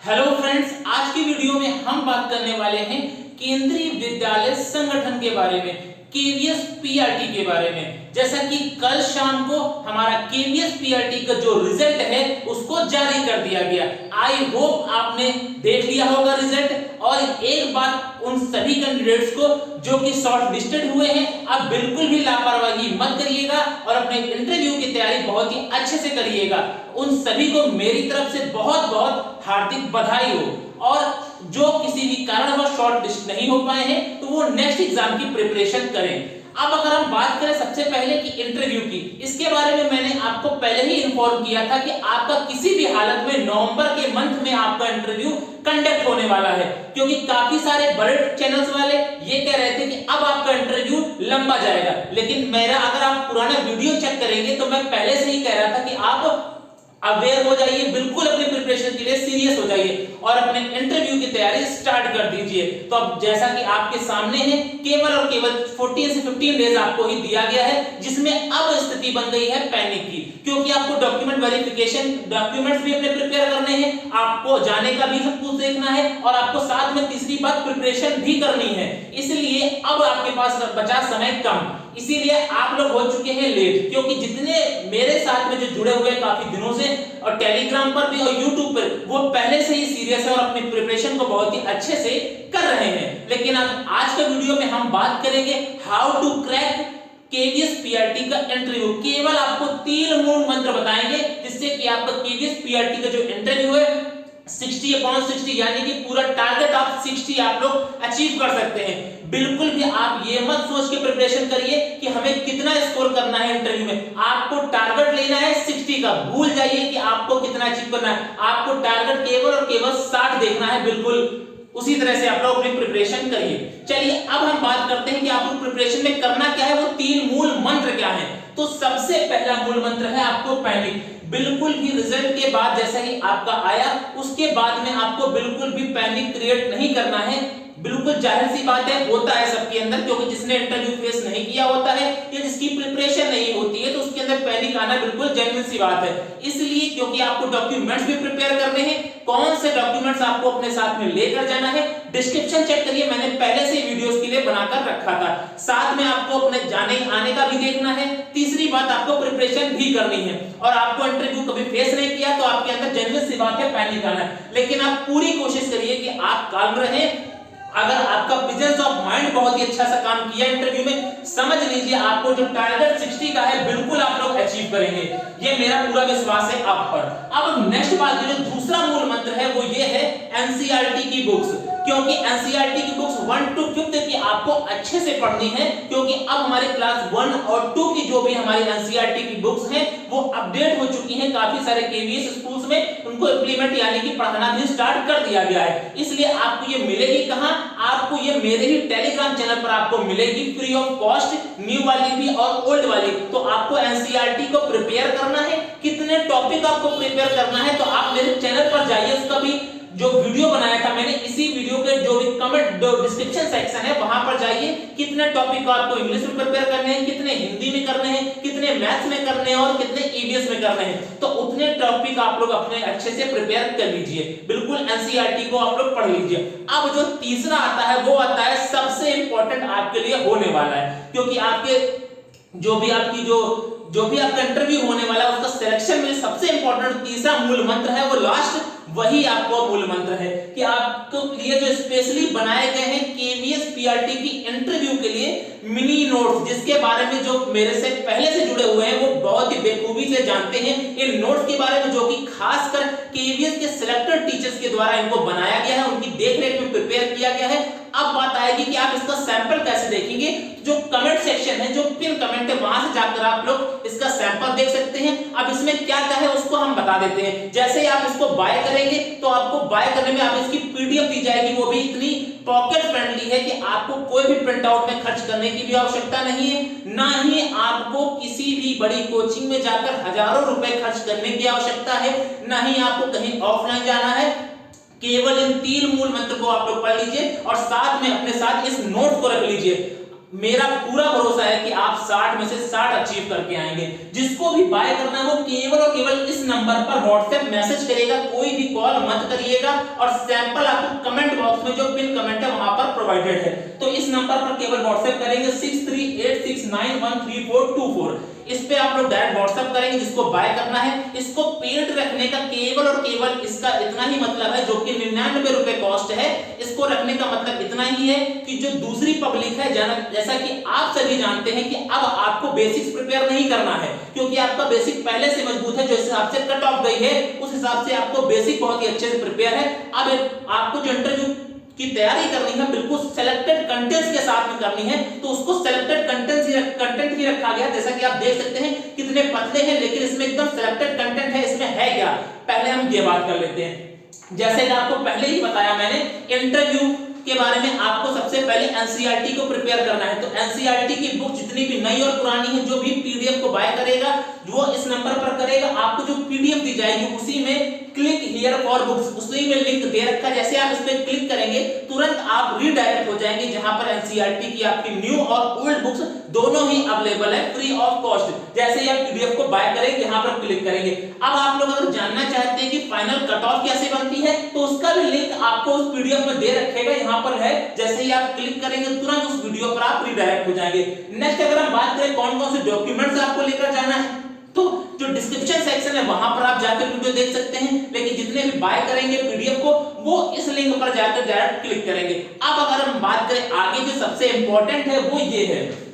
Hello friends, आज की video में हम बात करने वाले हैं केंद्रीय विद्यालय संगठन के बारे में, केवीएस पीआरटी के बारे में। जैसा कि कल शाम को हमारा केवीएस पीआरटी का जो रिजल्ट है उसको जारी कर दिया गया। आई होप आपने देख लिया होगा रिजल्ट। और एक बात उन सभी कैंडिडेट्स को जो कि शॉर्ट लिस्टेड हुए हैं, आप बिल्कुल भी लापरवाही मत करिएगा और अपने इंटरव्यू की तैयारी बहुत ही अच्छे से करिएगा। उन सभी को मेरी तरफ से बहुत बहुत हार्दिक बधाई हो। और जो किसी भी कारणवश शॉर्ट लिस्ट नहीं हो पाए हैं तो वो नेक्स्ट एग्जाम की प्रिपरेशन करें। अब अगर हम बात करें सबसे पहले कि इंटरव्यू की, इसके बारे में मैंने आपको पहले ही इन्फॉर्म किया था कि आपका किसी भी हालत में नवंबर के मंथ में आपका इंटरव्यू कंडक्ट होने वाला है, क्योंकि काफी सारे बड़े चैनल्स वाले ये कह रहे थे कि अब आपका इंटरव्यू लंबा जाएगा। लेकिन मेरा अगर आप पुराना वीडियो चेक करेंगे तो मैं पहले से ही कह रहा था कि आप अवेयर हो जाइए, बिल्कुल अपनी प्रिपरेशन के लिए सीरियस हो जाइए और अपने इंटरव्यू की तैयारी स्टार्ट कर दीजिए। तो अब जैसा कि आपके सामने है, केवल और केवल 14 से 15 डेज आपको ही दिया गया है, जिसमें अब स्थिति बन गई है पैनिक की, क्योंकि आपको डॉक्यूमेंट वेरिफिकेशन, डॉक्यूमेंट्स भी अपने प्रिपेयर करने हैं, आपको जाने का भी सब कुछ देखना है और आपको साथ में तीसरी बात प्रिपरेशन भी करनी है। इसलिए अब आपके पास बचा समय कम, इसीलिए आप लोग हो चुके हैं लेट। क्योंकि जितने मेरे साथ में जो जुड़े हुए काफी दिनों से और टेलीग्राम पर भी और यूट्यूब पर, वो पहले से ही सीरियस है और अपनी प्रिपरेशन को बहुत ही अच्छे से कर रहे हैं। लेकिन अब आज के वीडियो में हम बात करेंगे how to crack KVS PRT का इंटरव्यू। केवल आपको 3 मूल मंत्र बताएंगे जिससे कि आपका केवीएस पीआरटी का जो इंटरव्यू है 60/60 यानी कि पूरा टारगेट आप 60 आप लोग अचीव कर सकते हैं। बिल्कुल भी आप ये मत सोच के प्रिपरेशन करिए कि हमें कितना स्कोर करना है इंटरव्यू में। आपको टारगेट लेना है 60 का। भूल जाइए कि आपको कितना अचीव करना है, आपको टारगेट केवल और केवल 60 देखना है। बिल्कुल उसी तरह से आप लोग अपनी प्रिपरेशन करिए। चलिए अब हम बात करते हैं कि आपको प्रिपरेशन में करना क्या है, वो 3 मूल मंत्र क्या है। तो सबसे पहला मूल मंत्र है आपको पैनिक। बिल्कुल भी रिजल्ट के बाद जैसा ही आपका आया उसके बाद में आपको बिल्कुल भी पैनिक क्रिएट नहीं करना है। बिल्कुल जाहिर सी बात है, होता है सबके अंदर, क्योंकि जिसने इंटरव्यू फेस नहीं किया होता है या जिसकी प्रिपरेशन नहीं होती है तो उसके अंदर पैनिक आना बिल्कुल जेन्युइन सी बात है। इसलिए क्योंकि आपको डॉक्यूमेंट्स भी प्रिपेयर करने हैं, कौन से डॉक्यूमेंट्स आपको अपने साथ में लेकर जाना है, डिस्क्रिप्शन चेक करिए, मैंने पहले से वीडियोस के लिए बनाकर रखा था। साथ में आपको अपने जाने आने का भी देखना है। तीसरी बात, आपको प्रिपरेशन भी करनी है। और आपको इंटरव्यू कभी फेस नहीं किया तो आपके अंदर जेन्युइन सी बात है पैनिक आना। लेकिन आप पूरी कोशिश करिए कि आप काम रहें। अगर आपका प्रेजेंस ऑफ माइंड बहुत ही अच्छा सा काम किया इंटरव्यू में, समझ लीजिए आपको जो टारगेट 60 का है बिल्कुल आप लोग अचीव करेंगे। ये मेरा पूरा विश्वास है आप पर। अब नेक्स्ट बात, जो दूसरा मूल मंत्र है वो ये है एनसीईआरटी की बुक्स। क्योंकि एनसीईआरटी की बुक्स 1 to 5th की आपको अच्छे से पढ़नी है, क्योंकि अब हमारे क्लास 1 और 2 की जो भी हमारी एनसीईआरटी की बुक्स हैं वो अपडेट हो चुकी हैं। काफी सारे केवीएस स्कूल्स में उनको इंप्लीमेंट यानी कि पढ़ाना भी स्टार्ट कर दिया गया है। इसलिए आपको ये मिलेगी कहां, आपको ये मेरे ही टेलीग्राम चैनल पर आपको मिलेगी फ्री ऑफ कॉस्ट, न्यू वाली भी और ओल्ड वाली। तो आपको एनसीईआरटी को प्रिपेयर करना है, कितने टॉपिक आपको प्रिपेयर करना है, तो आप मेरे चैनल पर जाइए, उसका भी जो वीडियो बनाया था मैंने, इसी वीडियो के जो भी कमेंट डिस्क्रिप्शन सेक्शन है वहां पर जाइए। कितने टॉपिक को आपको इंग्लिश में प्रिपेयर करने हैं, कितने हिंदी में करने हैं, कितने मैथ्स में करने हैं और कितने ईवीएस में करने हैं, तो उतने टॉपिक आप लोग अपने अच्छे से प्रिपेयर कर लीजिए। बिल्कुल एनसीईआरटी को आप लोग पढ़ लीजिए। अब जो तीसरा आता है वो आता है सबसे इंपॉर्टेंट आपके लिए होने वाला है, क्योंकि आपके जो भी आपका इंटरव्यू होने वाला है उसका सिलेक्शन में सबसे इंपॉर्टेंट तीसरा मूल मंत्र है, वो लास्ट वही आपको मूल मंत्र है कि आपको लिए जो स्पेशली बनाए गए हैं केवीएस पीआरटी की इंटरव्यू के लिए मिनी नोट्स, जिसके बारे में जो मेरे से पहले से जुड़े हुए हैं वो बहुत ही बेखूबी से जानते हैं इन नोट्स के बारे में, जो कि खासकर केवीएस के सिलेक्टेड टीचर्स के द्वारा इनको बनाया गया है, उनकी देखरेख में प्रिपेयर किया गया है। अब बात आएगी कि आप इसका सैंपल कैसे देखेंगे। जो कमेंट सेक्शन है, जो पिन कमेंट है, वहां से जाकर आप लोग इसका सैंपल देख सकते हैं। अब इसमें क्या क्या है उसको हम बता देते हैं। जैसे ही आप इसको बाय करेंगे तो आपको बाय करने में आप इसकी पीडीएफ दी जाएगी, वो भी इतनी पॉकेट फ्रेंडली है कि आपको कोई भी प्रिंट आउट में खर्च करने की भी आवश्यकता नहीं है, ना ही आपको किसी भी बड़ी कोचिंग में जाकर हजारों रुपए खर्च करने की आवश्यकता है, ना ही आपको कहीं ऑफलाइन जाना है। केवल इन 3 मूल मंत्र को आप लोग पढ़ लीजिए और साथ में अपने साथ इस नोट को रख लीजिए। मेरा पूरा भरोसा है कि आप 60 में से 60 अचीव करके आएंगे। जिसको भी बाय करना है वो केवल और केवल इस नंबर पर व्हाट्सएप मैसेज करेगा, कोई भी कॉल मत करिएगा, और सैंपल आपको कमेंट बॉक्स में जो पिन कमेंट है वहां पर प्रोवाइडेड है, तो इस नंबर पर केवल व्हाट्सएप करेंगे 6386913424। इस पे आप लोग डायरेक्ट व्हाट्सएप करेंगे जिसको बाय करना है। इसको पेड रखने का केवल और केवल इसका इतना ही मतलब है, जो कि 99 रुपए कॉस्ट है, इसको रखने का मतलब इतना ही है कि जो दूसरी पब्लिक है, जैसा कि आप सभी जानते हैं कि अब आपको बेसिक्स प्रिपेयर नहीं करना है, क्योंकि आपका बेसिक पहले से मजबूत है। जो हिसाब से कट ऑफ गई है उस हिसाब से आपको बेसिक बहुत ही अच्छे से प्रिपेयर है। अब आपको जो इंटरव्यू की तैयारी करनी है बिल्कुल सिलेक्टेड कंटेंट्स के साथ में करनी है, तो उसको सिलेक्टेड कंटेंट ही रखा गया। जैसा कि आप देख सकते हैं कितने पतले हैं, लेकिन इसमें एकदम सिलेक्टेड कंटेंट है। इसमें है क्या, पहले हम ये बात कर लेते हैं। जैसे कि आपको पहले ही बताया मैंने, इंटरव्यू के बारे में आपको सबसे पहले एनसीईआरटी को प्रिपेयर करना है। तो एनसीईआरटी की बुक जितनी भी नई और पुरानी है, जो भी पीडीएफ को बाय करेगा वो इस नंबर पर करेगा। आपको जो पीडीएफ दी जाएगी उसी में क्लिक हियर फॉर बुक्स, उसी में लिंक दे रखा है। जैसे आप इस पे क्लिक करेंगे तुरंत आप रीडायरेक्ट हो जाएंगे जहां पर एनसीईआरटी की आपकी न्यू और ओल्ड बुक्स दोनों ही अवेलेबल है फ्री ऑफ कॉस्ट। जैसे ही आप पीडीएफ को बाय करेंगे यहां पर क्लिक करेंगे। अब आप लोग अगर जानना चाहते हैं कि फाइनल कट ऑफ कैसे बनती है, तो उसका भी लिंक आपको उस पीडीएफ में दे रखेगा, यहां पर है। जैसे ही आप क्लिक करेंगे तुरंत उस वीडियो पर आप रीडायरेक्ट हो जाएंगे। नेक्स्ट अगर हम बात करें कौन कौन से डॉक्यूमेंट्स आपको लेकर जाना है, तो जो डिस्क्रिप्शन सेक्शन है वहां पर आप जाकर वीडियो देख सकते हैं, लेकिन जितने भी बाय करेंगे पीडीएफ को वो इस लिंक पर जाकर डायरेक्ट क्लिक करेंगे। अब अगर हम बात करें आगे जो सबसे इंपॉर्टेंट है वो ये है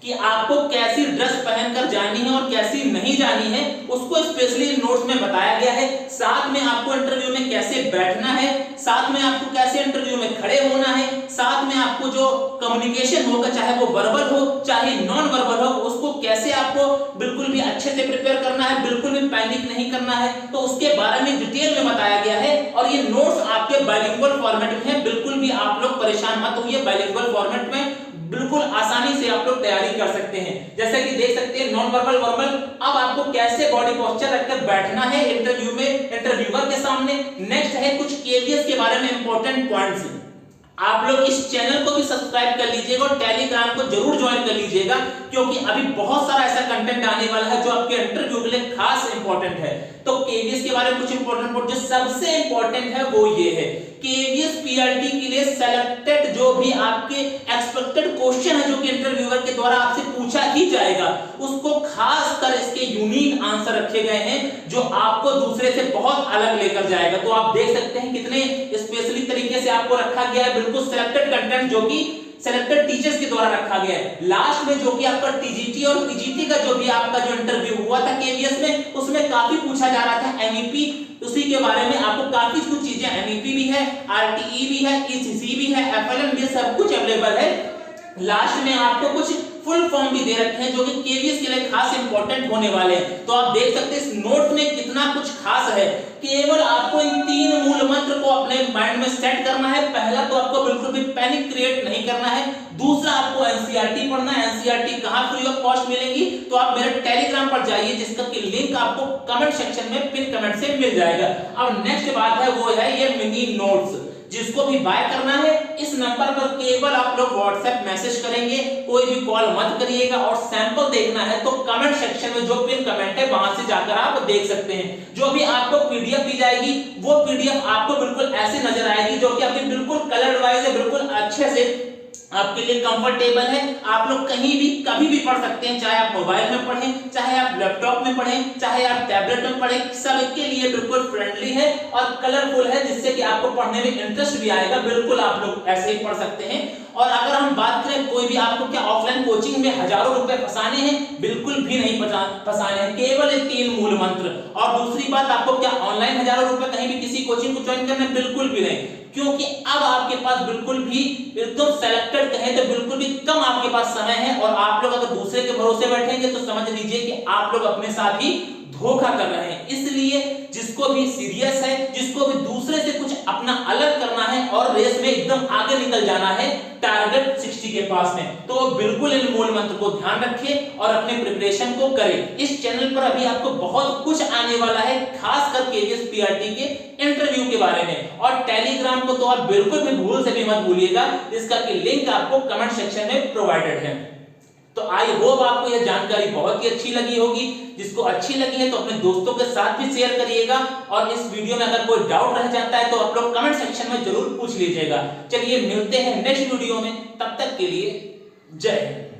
कि आपको कैसी ड्रेस पहनकर जानी है और कैसी नहीं जानी है, उसको स्पेशली नोट्स में बताया गया है। साथ में आपको इंटरव्यू में कैसे बैठना है, साथ में आपको कैसे इंटरव्यू में खड़े होना है, साथ में आपको जो कम्युनिकेशन होगा चाहे वो वर्बल हो चाहे नॉन वर्बल हो, उसको कैसे आपको बिल्कुल भी अच्छे से प्रिपेयर करना है, बिल्कुल भी पैनिक नहीं करना है, तो उसके बारे में डिटेल में बताया गया है। और ये नोट्स आपके बाइलिंगुअल फॉर्मेट में है, बिल्कुल भी आप लोग परेशान मत होइए, बाइलिंगुअल फॉर्मेट में बिल्कुल आसानी से आप लोग तैयारी कर सकते हैं। जैसे कि देख सकते हैं नॉन वर्बल वर्बल, अब आपको कैसे बॉडी पोस्चर रखकर बैठना है इंटरव्यू में इंटरव्यूअर के सामने। नेक्स्ट है कुछ केवीएस के बारे में इंपॉर्टेंट पॉइंट्स। आप लोग इस चैनल को भी सब्सक्राइब कर लीजिएगा और टेलीग्राम को जरूर ज्वाइन कर लीजिएगा, क्योंकि अभी बहुत सारा ऐसा कंटेंट आने वाला है जो आपके इंटरव्यू के लिए खास इंपॉर्टेंट है। तो केवीएस के बारे में कुछ इंपॉर्टेंट पॉइंट, जो सबसे इंपॉर्टेंट है वो ये है, केवीएस पीआरटी के लिए सेलेक्टेड जो भी आपके एक्सपेक्टेड क्वेश्चन है जो कि इंटरव्यूअर के द्वारा आपसे पूछा ही जाएगा, उसको खास कर इसके यूनिक आंसर रखे गए हैं जो आपको दूसरे से बहुत अलग लेकर जाएगा। तो आप देख सकते हैं कितने स्पेशली तरीके से आपको रखा गया है, बिल्कुल सिलेक्टेड कंटेंट जो कि सिलेक्टेड टीचर्स के द्वारा रखा गया है। लास्ट में जो कि आपका टीजीटी और पीजीटी का जो भी आपका जो इंटरव्यू हुआ था केवीएस में, उसमें काफी पूछा जा रहा था एमईपी, उसी के बारे में आपको काफी कुछ चीजें, एमईपी भी है, आरटीई भी है, ईसीसी भी है, एफएलएन भी, सब कुछ अवेलेबल है। लास्ट में आपको कुछ फुल फॉर्म भी दे रखे हैं जो कि केवीएस के लिए खास इंपॉर्टेंट होने वाले हैं। तो आप देख सकते हैं इस नोट में कितना कुछ खास है। केवल आपको इन 3 मूल मंत्र को अपने माइंड में सेट करना है। पहला तो आपको बिल्कुल भी पैनिक क्रिएट नहीं करना है, दूसरा आपको एनसीईआरटी पढ़ना है। एनसीईआरटी कहां फ्री ऑफ कॉस्ट मिलेगी, तो आप मेरे टेलीग्राम पर जाइए जिसका कि लिंक आपको कमेंट सेक्शन में पिन कमेंट से मिल जाएगा। अब नेक्स्ट बात है वो है ये मिनी नोट्स, जिसको भी बाय करना है इस नंबर पर केवल आप लोग व्हाट्सएप मैसेज करेंगे, कोई भी कॉल मत करिएगा। और सैंपल देखना है तो कमेंट सेक्शन में जो पिन कमेंट है वहां से जाकर आप देख सकते हैं। जो भी आपको पीडीएफ दी जाएगी वो पीडीएफ आपको बिल्कुल ऐसे नजर आएगी जो कि आपकी बिल्कुल कलर वाइज है, बिल्कुल अच्छे से आपके लिए कंफर्टेबल है। आप लोग कहीं भी कभी भी पढ़ सकते हैं, चाहे आप मोबाइल में पढ़ें, चाहे आप लैपटॉप में पढ़ें, चाहे आप टैबलेट में पढ़ें, सबके लिए बिल्कुल फ्रेंडली है और कलरफुल है, जिससे कि आपको पढ़ने में इंटरेस्ट भी आएगा। बिल्कुल आप लोग ऐसे ही पढ़ सकते हैं। और अगर हम बात करें कोई भी आपको क्या ऑफलाइन कोचिंग में हजारों रुपए फंसाने हैं, बिल्कुल भी नहीं फंसाने हैं, केवल ये 3 मूल मंत्र। और दूसरी बात, आपको क्या ऑनलाइन हजारों रुपए कहीं भी किसी कोचिंग को ज्वाइन करना है, बिल्कुल भी नहीं, क्योंकि अब आपके पास बिल्कुल भी एकदम सेलेक्टेड कहे तो बिल्कुल भी कम आपके पास समय है। और आप लोग अगर दूसरे के भरोसे बैठेंगे तो समझ लीजिए कि आप लोग अपने साथ ही धोखा कर रहे हैं। इसलिए जिसको भी सीरियस है, जिसको भी दूसरे से कुछ अपना अपना अलग करना है और रेस में एकदम आगे निकल जाना है टारगेट 60 के पास में, तो बिल्कुल इन मूल मंत्र को ध्यान रखें और अपने प्रिपरेशन को करें। इस चैनल पर अभी आपको बहुत कुछ आने वाला है, खासकर केवीएस पीआरटी के इंटरव्यू के बारे में। और टेलीग्राम को तो आप बिल्कुल भी भूल से भी मत भूलिएगा, जिसका कि लिंक आपको कमेंट सेक्शन में प्रोवाइडेड है। तो आई होप आपको यह जानकारी बहुत ही अच्छी लगी होगी। जिसको अच्छी लगी है तो अपने दोस्तों के साथ भी शेयर करिएगा, और इस वीडियो में अगर कोई डाउट रह जाता है तो आप लोग कमेंट सेक्शन में जरूर पूछ लीजिएगा। चलिए मिलते हैं नेक्स्ट वीडियो में, तब तक के लिए जय हिंद।